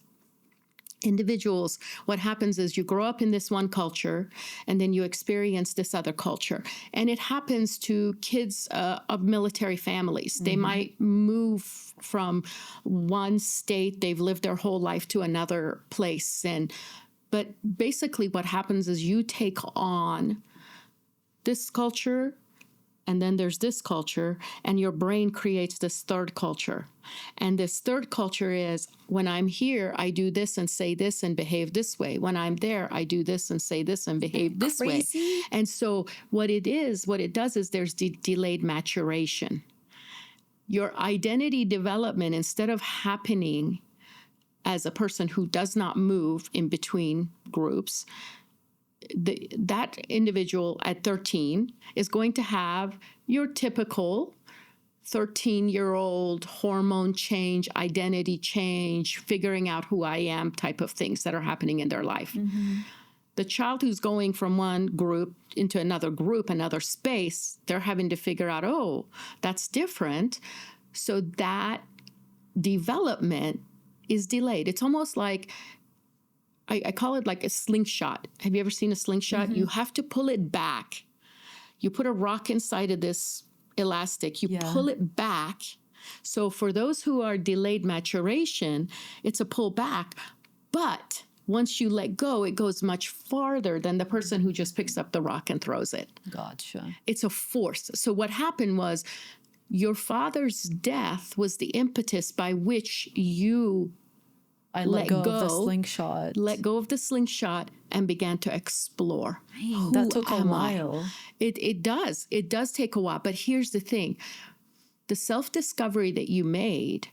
Individuals, what happens is you grow up in this one culture and then you experience this other culture. And it happens to kids of military families. They might move from one state, they've lived their whole life, to another place. But basically what happens is you take on this culture, and then there's this culture, and your brain creates this third culture. And this third culture is, when I'm here, I do this and say this and behave this way. When I'm there, I do this and say this and behave this way. And so what it does is there's delayed maturation. Your identity development, instead of happening as a person who does not move in between groups, that individual at 13 is going to have your typical 13-year-old hormone change, identity change, figuring out who I am type of things that are happening in their life. The child who's going from one group into another group, another space, they're having to figure out, oh, that's different. So that development is delayed. It's almost like, I call it like a slingshot. Have you ever seen a slingshot? You have to pull it back. You put a rock inside of this elastic. You pull it back. So for those who are delayed maturation, it's a pull back. But once you let go, it goes much farther than the person who just picks up the rock and throws it. Gotcha. It's a force. So what happened was, your father's death was the impetus by which you let go of the slingshot. Let go of the slingshot and began to explore. That took a while. It does. It does take a while. But here's the thing. The self-discovery that you made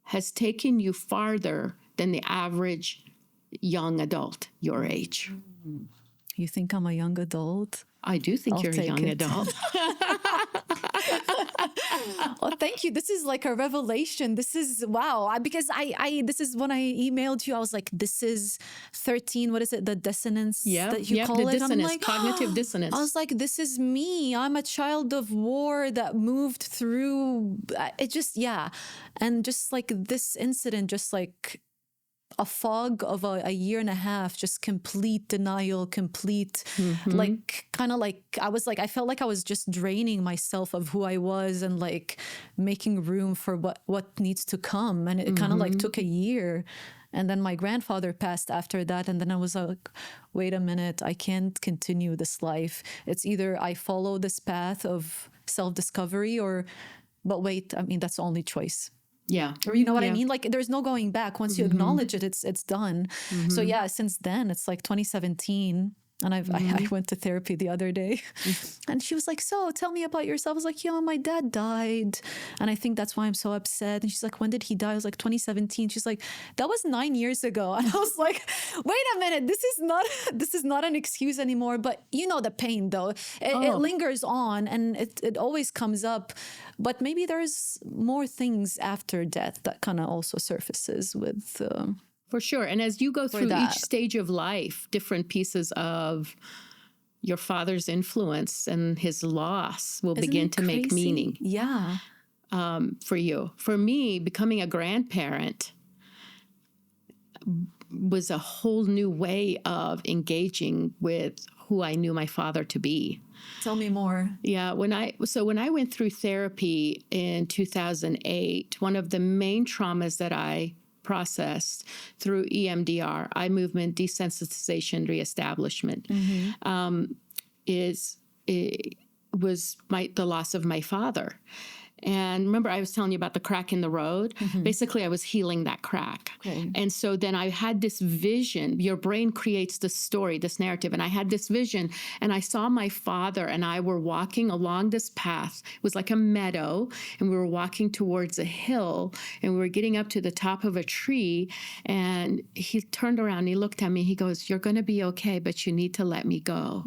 has taken you farther than the average young adult your age. You think I'm a young adult? I do think you're a young adult. Well, thank you. This is like a revelation. This is wow. Because this is when I emailed you. I was like, this is 13. What is it? The dissonance that you call the it? dissonance, I'm like, cognitive dissonance. I was like, this is me. I'm a child of war that moved through it. Just and just like this incident, just like a fog of a year and a half, just complete denial, complete, like, kind of like, I felt like I was just draining myself of who I was and like making room for what needs to come. And it kind of like took a year. And then my grandfather passed after that. And then I was like, wait a minute, I can't continue this life. It's either I follow this path of self-discovery but wait, I mean, that's the only choice. Yeah. Or you know what I mean? Like, there's no going back. Once you acknowledge it, it's done. So since then, it's like 2017. And I went to therapy the other day and she was like, so tell me about yourself. I was like, my dad died. And I think that's why I'm so upset. And she's like, when did he die? I was like, 2017. She's like, that was 9 years ago. And I was like, wait a minute, this is not an excuse anymore. But you know the pain though, it lingers on and it always comes up. But maybe there's more things after death that kind of also surfaces with... For sure. And as you go through that. each stage of life, different pieces of your father's influence and his loss will Isn't begin it to make crazy? meaning Yeah. for you. For me, becoming a grandparent was a whole new way of engaging with who I knew my father to be. Tell me more. Yeah, when I went through therapy in 2008, one of the main traumas that I processed through EMDR, eye movement desensitization reestablishment, was the loss of my father. And remember, I was telling you about the crack in the road. Basically, I was healing that crack. Okay. And so then I had this vision. Your brain creates this story, this narrative. And I had this vision, and I saw my father and I were walking along this path. It was like a meadow, and we were walking towards a hill, and we were getting up to the top of a tree. And he turned around, and he looked at me. He goes, "You're going to be okay, but you need to let me go."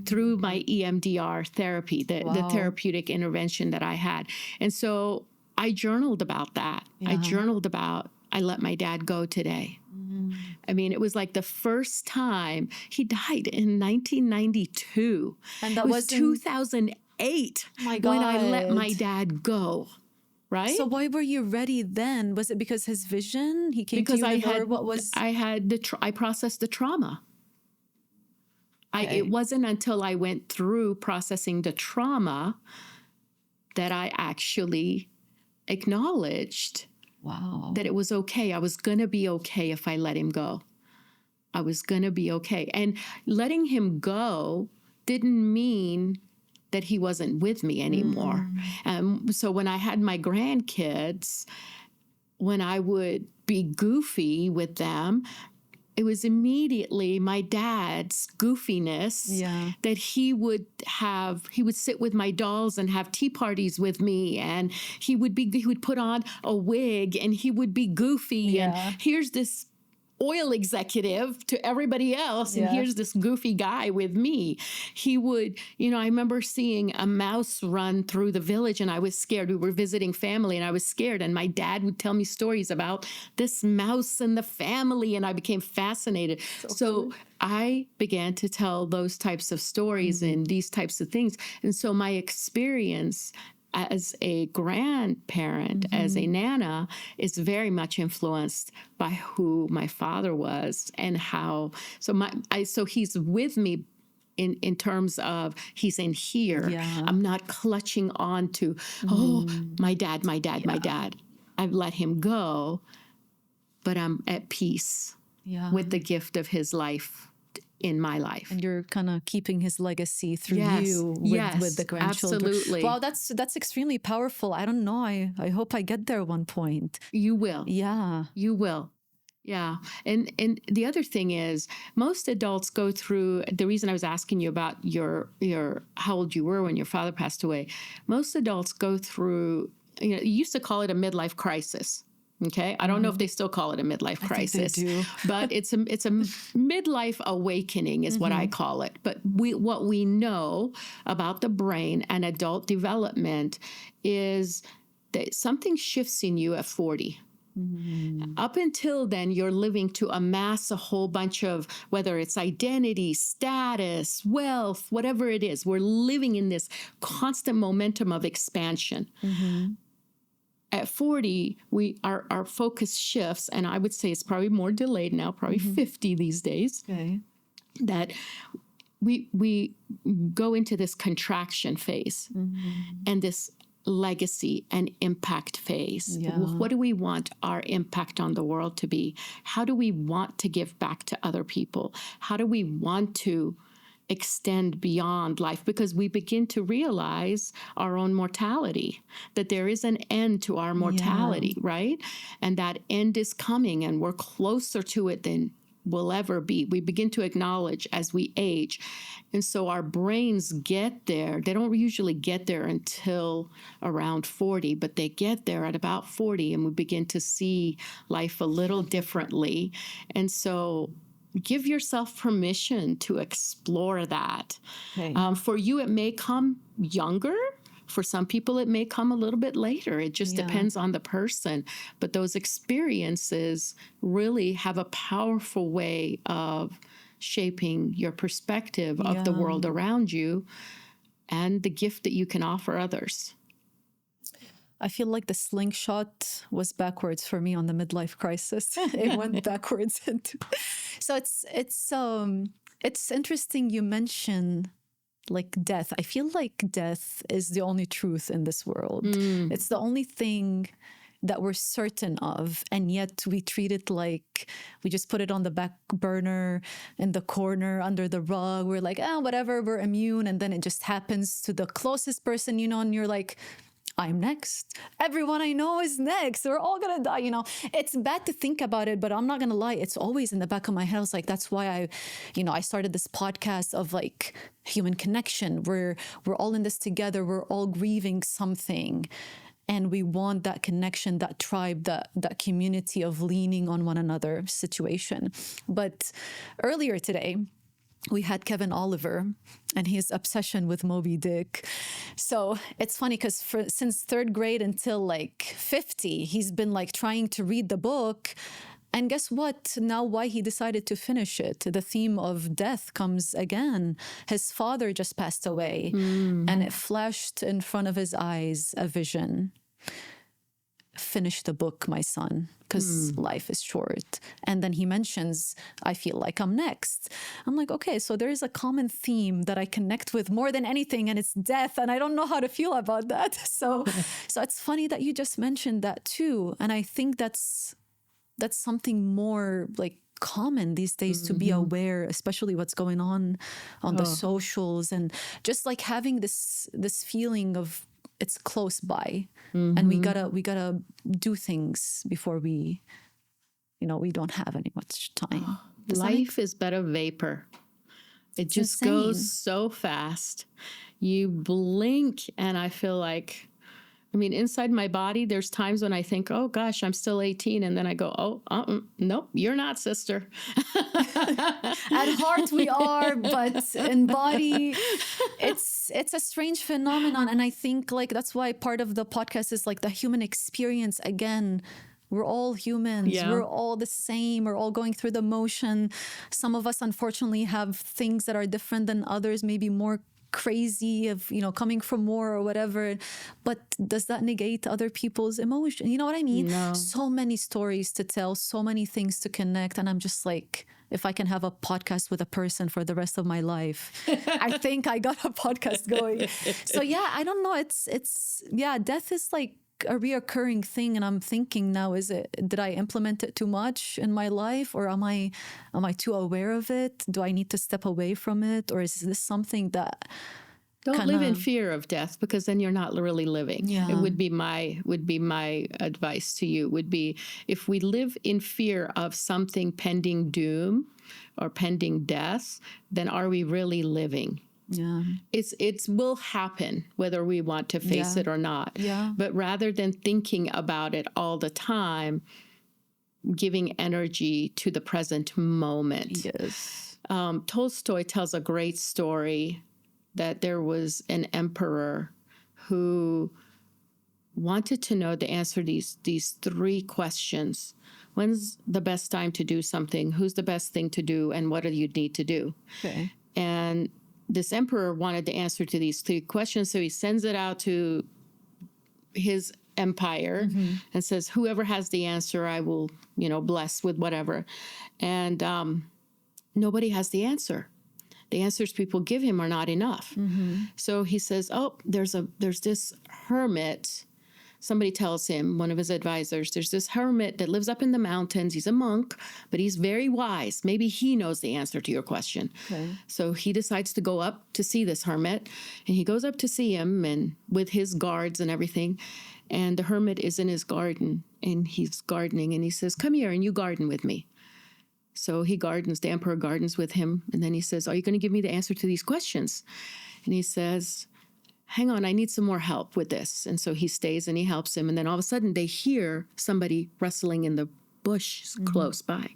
Through my EMDR therapy, the therapeutic intervention that I had. And so I journaled about that. I journaled about, I let my dad go today. I mean, it was like the first time. He died in 1992. And that was 2008 when I let my dad go. Right? So why were you ready then? Was it because his vision? He came because to you I in a had, or what was? I processed the trauma. Okay. It wasn't until I went through processing the trauma that I actually acknowledged that it was okay. I was going to be okay if I let him go. I was going to be okay. And letting him go didn't mean that he wasn't with me anymore. So when I had my grandkids, when I would be goofy with them, it was immediately my dad's goofiness that he would sit with my dolls and have tea parties with me, and he would put on a wig and he would be goofy, and here's this oil executive to everybody else, and here's this goofy guy with me. He would, I remember seeing a mouse run through the village, and I was scared. We were visiting family, and I was scared, and my dad would tell me stories about this mouse and the family, and I became fascinated. So I began to tell those types of stories and these types of things. And so my experience as a grandparent, as a nana, is very much influenced by who my father was and how. So he's with me in terms of he's in here. I'm not clutching on to my dad. I've let him go, but I'm at peace with the gift of his life in my life. And you're kind of keeping his legacy through you with the grandchildren. Absolutely. Wow, that's extremely powerful. I don't know. I hope I get there one point. You will. Yeah. You will. Yeah. And the other thing is, most adults go through, the reason I was asking you about your how old you were when your father passed away, most adults go through, you used to call it a midlife crisis. Okay, I don't know if they still call it a midlife crisis, I think they do. but it's a midlife awakening is what I call it. But what we know about the brain and adult development is that something shifts in you at 40. Up until then, you're living to amass a whole bunch of, whether it's identity, status, wealth, whatever it is. We're living in this constant momentum of expansion. At 40, our focus shifts, and I would say it's probably more delayed now, probably 50 these days, that we go into this contraction phase and this legacy and impact phase. What do we want our impact on the world to be? How do we want to give back to other people? How do we want to extend beyond life? Because we begin to realize our own mortality, that there is an end to our mortality, right? And that end is coming, and we're closer to it than we'll ever be. We begin to acknowledge as we age. And so our brains get there. They don't usually get there until around 40, but they get there at about 40, and we begin to see life a little differently. And so give yourself permission to explore that. For you, it may come younger. For some people, it may come a little bit later. It just depends on the person. But those experiences really have a powerful way of shaping your perspective of the world around you and the gift that you can offer others. I feel like the slingshot was backwards for me on the midlife crisis. It went backwards. So it's interesting you mention like death. I feel like death is the only truth in this world. It's the only thing that we're certain of, and yet we treat it like we just put it on the back burner in the corner under the rug. We're like, whatever, we're immune. And then it just happens to the closest person, and you're like, I'm next. Everyone I know is next. We're all going to die, It's bad to think about it, but I'm not going to lie. It's always in the back of my head. I was like, that's why I started this podcast of like human connection. We're all in this together. We're all grieving something. And we want that connection, that tribe, that community of leaning on one another situation. But earlier today, we had Kevin Oliver and his obsession with Moby Dick. So it's funny because since third grade until like 50, he's been like trying to read the book. And guess what? Now why he decided to finish it. The theme of death comes again. His father just passed away and it flashed in front of his eyes a vision. Finish the book, my son, because life is short. And then he mentions, I feel like I'm next. I'm like, okay, so there is a common theme that I connect with more than anything, and it's death. And I don't know how to feel about that. So it's funny that you just mentioned that too. And I think that's something more like common these days to be aware, especially what's going on the socials, and just like having this feeling of it's close by, and we gotta do things before we don't have any much time. Life is but a vapor. It just goes so fast. You blink, and I feel like, inside my body, there's times when I think, oh gosh, I'm still 18. And then I go, nope, you're not, sister. At heart we are, but in body, it's a strange phenomenon. And I think like that's why part of the podcast is like the human experience. Again, we're all humans. Yeah. We're all the same. We're all going through the motion. Some of us, unfortunately, have things that are different than others, maybe more crazy of coming from war or whatever, but does that negate other people's emotion? You know what I mean? No. So many stories to tell, so many things to connect, and I'm just like, if I can have a podcast with a person for the rest of my life, I think I got a podcast going. So yeah, I don't know, it's death is like a reoccurring thing, and I'm thinking now, did I implement it too much in my life, or am I too aware of it? Do I need to step away from it, or is this something that don't live in fear of death, because then you're not really living. Yeah. It would be my advice to you, would be, if we live in fear of something pending doom or pending death, then are we really living? Yeah, it will happen whether we want to face it or not. Yeah. But rather than thinking about it all the time, giving energy to the present moment. Yes. Tolstoy tells a great story that there was an emperor who wanted to know the answer to these three questions. When's the best time to do something? Who's the best thing to do? And what do you need to do? Okay. And this emperor wanted the answer to these three questions, so he sends it out to his empire and says, whoever has the answer, I will, bless with whatever. And nobody has the answer. The answers people give him are not enough. So he says, there's this hermit. Somebody tells him, one of his advisors, there's this hermit that lives up in the mountains. He's a monk, but he's very wise. Maybe he knows the answer to your question. Okay. So he decides to go up to see this hermit, and he goes up to see him, and with his guards and everything. And the hermit is in his garden, and he's gardening, and he says, come here and you garden with me. So he gardens, the emperor gardens with him. And then he says, are you going to give me the answer to these questions? And he says, hang on, I need some more help with this. And so he stays and he helps him. And then all of a sudden they hear somebody rustling in the bush close by.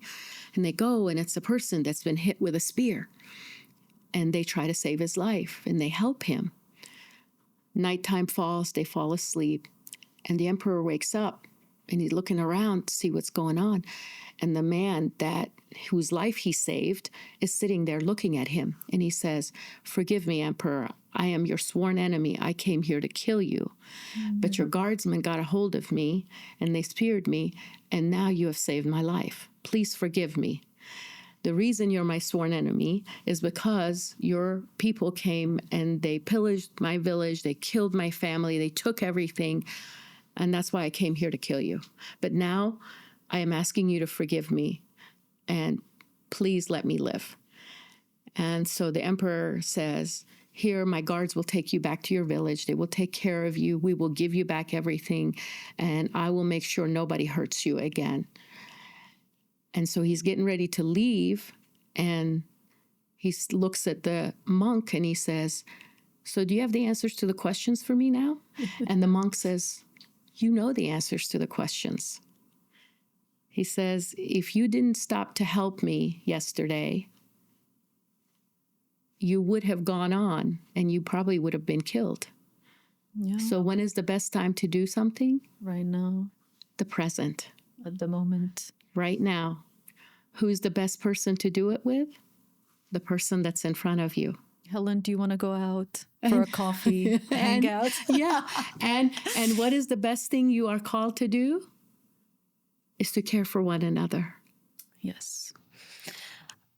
And they go, and it's a person that's been hit with a spear. And they try to save his life, and they help him. Nighttime falls, they fall asleep. And the emperor wakes up and he's looking around to see what's going on. And the man whose life he saved is sitting there looking at him. And he says, "Forgive me, Emperor. I am your sworn enemy. I came here to kill you. But your guardsmen got a hold of me and they speared me. And now you have saved my life. Please forgive me. The reason you're my sworn enemy is because your people came and they pillaged my village. They killed my family. They took everything. And that's why I came here to kill you. But now I am asking you to forgive me and please let me live." And so the emperor says, "Here, my guards will take you back to your village. They will take care of you. We will give you back everything. And I will make sure nobody hurts you again." And so he's getting ready to leave. And he looks at the monk and he says, "So do you have the answers to the questions for me now?" And the monk says, "You know the answers to the questions." He says, "If you didn't stop to help me yesterday, you would have gone on and you probably would have been killed." Yeah. So when is the best time to do something? Right now. The present. At the moment. Right now. Who's the best person to do it with? The person that's in front of you. Helen, do you want to go out for a coffee, hang out? Yeah. And what is the best thing you are called to do? Is to care for one another. Yes.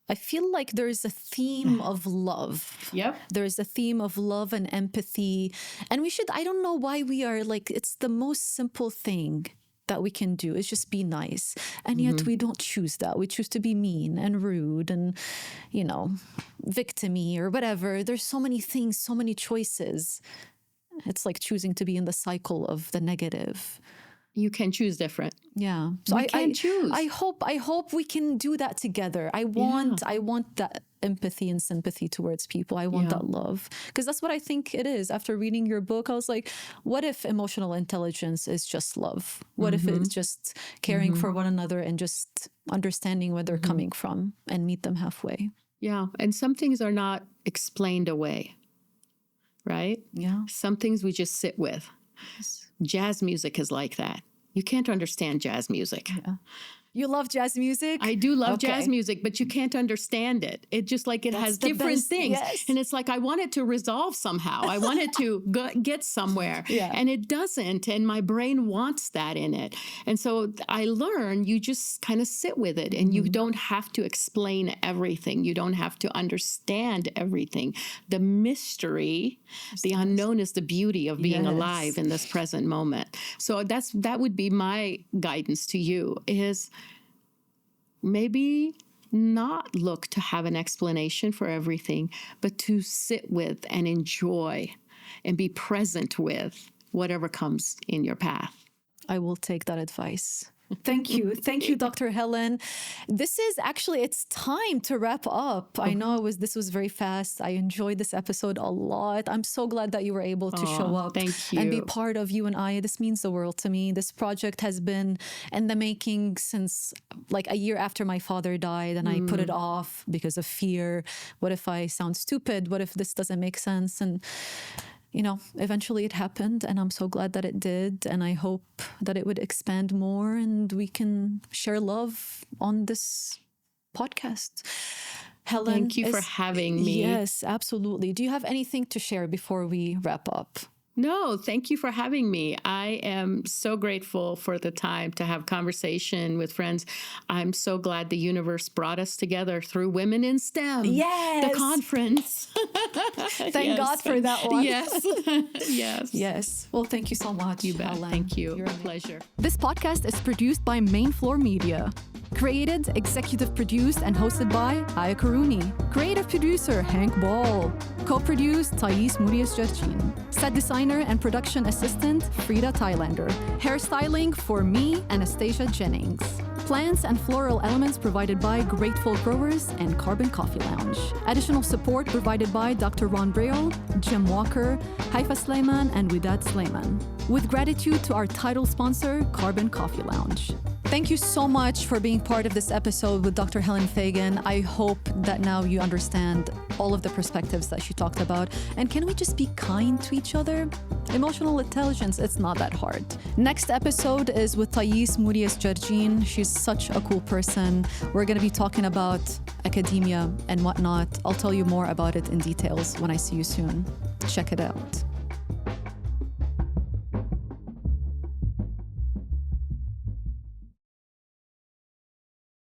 I feel like there's a theme of love. Yep. There's a theme of love and empathy. And I don't know why we are like, it's the most simple thing that we can do is just be nice. And yet we don't choose that. We choose to be mean and rude and, victim-y or whatever. There's so many things, so many choices. It's like choosing to be in the cycle of the negative. You can choose different. Yeah. So I can choose. I hope we can do that together. I want that empathy and sympathy towards people. I want that love. Because that's what I think it is. After reading your book, I was like, what if emotional intelligence is just love? What if it's just caring for one another and just understanding where they're coming from and meet them halfway? Yeah. And some things are not explained away, right? Yeah. Some things we just sit with. Yes. Jazz music is like that. You can't understand jazz music. Yeah. You love jazz music? I do love jazz music, but you can't understand it. It just like has different things. Yes. And it's like, I want it to resolve somehow. I want it to get somewhere. Yeah. And it doesn't. And my brain wants that in it. And so I learn, you just kind of sit with it and you don't have to explain everything. You don't have to understand everything. The mystery, the unknown is the beauty of being alive in this present moment. So that would be my guidance to you is maybe not look to have an explanation for everything, but to sit with and enjoy and be present with whatever comes in your path. I will take that advice. Thank you. Thank you, Dr. Helen. This is actually, it's time to wrap up. I know this was very fast. I enjoyed this episode a lot. I'm so glad that you were able to show up and be part of You and Aya. This means the world to me. This project has been in the making since like a year after my father died, and I put it off because of fear. What if I sound stupid? What if this doesn't make sense? And eventually it happened, and I'm so glad that it did. And I hope that it would expand more and we can share love on this podcast. Helen, thank you for having me. Yes, absolutely. Do you have anything to share before we wrap up? No, thank you for having me. I am so grateful for the time to have conversation with friends. I'm so glad the universe brought us together through Women in STEM. Yes. The conference. Thank God for that one. Yes. Yes. Yes. Well, thank you so much. You bet. Helen. Thank you. You're a pleasure. This podcast is produced by Main Floor Media. Created, executive produced, and hosted by Aya Karuni. Creative producer, Hank Ball. Co-produced, Thais Murias-Jarcin. Set designer and production assistant, Frida Thailander. Hairstyling for me, Anastasia Jennings. Plants and floral elements provided by Grateful Growers and Carbon Coffee Lounge. Additional support provided by Dr. Ron Braille, Jim Walker, Haifa Sleiman, and Widat Sleiman. With gratitude to our title sponsor, Carbon Coffee Lounge. Thank you so much for being part of this episode with Dr. Helen Fagan. I hope that now you understand all of the perspectives that she talked about. And can we just be kind to each other? Emotional intelligence, it's not that hard. Next episode is with Thais Mouriez Jarjin. She's such a cool person. We're going to be talking about academia and whatnot. I'll tell you more about it in details when I see you soon. Check it out.